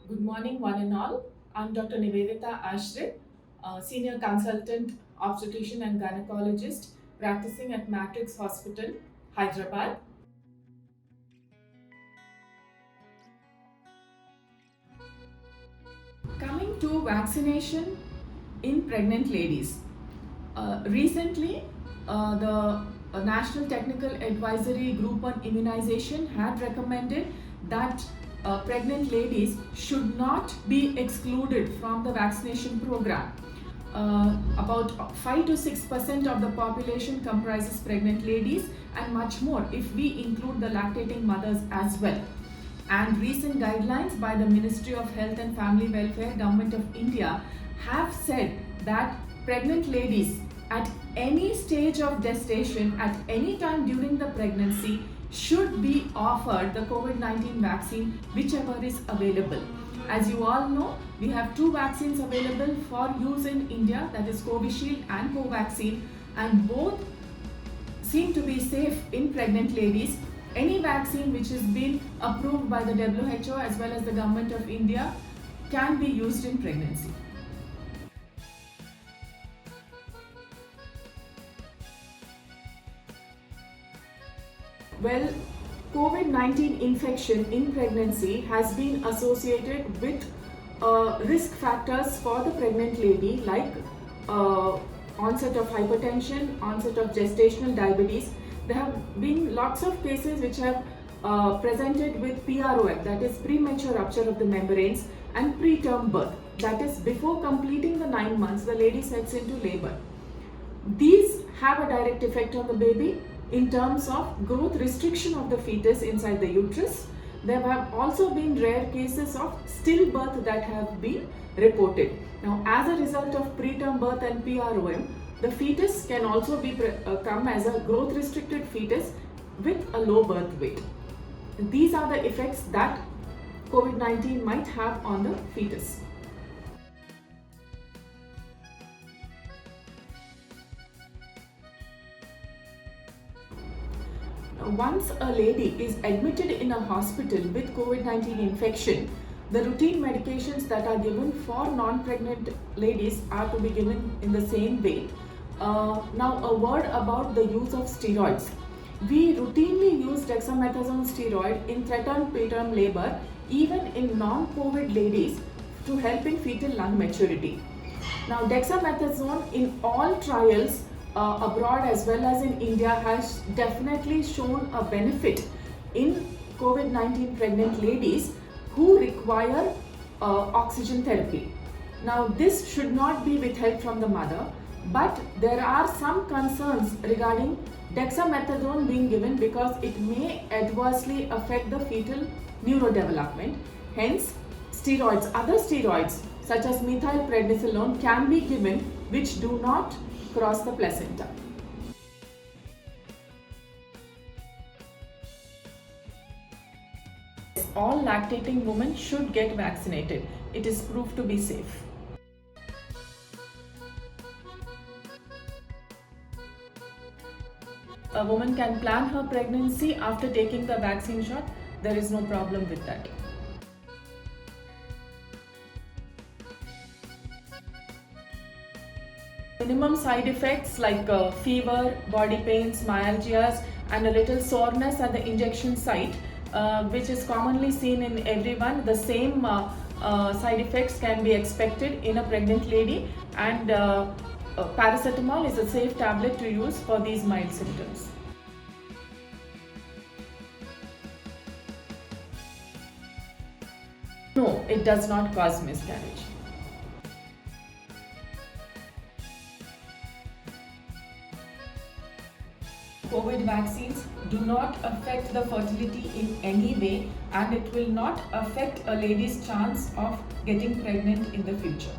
Good morning, one and all. I'm Dr. Nivedita Ashray, Senior Consultant Obstetrician and Gynecologist practicing at Matrix Hospital, Hyderabad. Coming to vaccination in pregnant ladies. Recently, the National Technical Advisory Group on Immunization had recommended that pregnant ladies should not be excluded from the vaccination program. About 5 to 6% of the population comprises pregnant ladies, and much more if we include the lactating mothers as well. And recent guidelines by the Ministry of Health and Family Welfare, Government of India, have said that pregnant ladies at any stage of gestation, at any time during the pregnancy, should be offered the COVID-19 vaccine, whichever is available. As you all know, we have two vaccines available for use in India, that is Covishield and Covaxin, and both seem to be safe in pregnant ladies. Any vaccine which has been approved by the WHO as well as the Government of India can be used in pregnancy. Well, COVID-19 infection in pregnancy has been associated with risk factors for the pregnant lady, like onset of hypertension, onset of gestational diabetes. There have been lots of cases which have presented with PROM, that is premature rupture of the membranes, and preterm birth, that is before completing the 9 months the lady sets into labor. These have a direct effect on the baby in terms of growth restriction of the fetus inside the uterus. There have also been rare cases of stillbirth that have been reported. Now, as a result of preterm birth and PROM, the fetus can also come as a growth restricted fetus with a low birth weight. These are the effects that COVID-19 might have on the fetus. Once a lady is admitted in a hospital with COVID-19 infection, the routine medications that are given for non-pregnant ladies are to be given in the same way. Now, a word about the use of steroids. We routinely use dexamethasone steroid in threatened preterm labor, even in non-COVID ladies, to help in fetal lung maturity. Now, dexamethasone in all trials abroad as well as in India has definitely shown a benefit in COVID-19 pregnant ladies who require oxygen therapy. Now, this should not be withheld from the mother, but there are some concerns regarding dexamethasone being given because it may adversely affect the fetal neurodevelopment. Hence, steroids, other steroids such as methylprednisolone can be given which do not cross the placenta. All lactating women should get vaccinated. It is proved to be safe. A woman can plan her pregnancy after taking the vaccine shot. There is no problem with that. Minimum side effects like fever, body pains, myalgias, and a little soreness at the injection site, which is commonly seen in everyone. The same side effects can be expected in a pregnant lady, and paracetamol is a safe tablet to use for these mild symptoms. No, it does not cause miscarriage. COVID vaccines do not affect the fertility in any way, and it will not affect a lady's chance of getting pregnant in the future.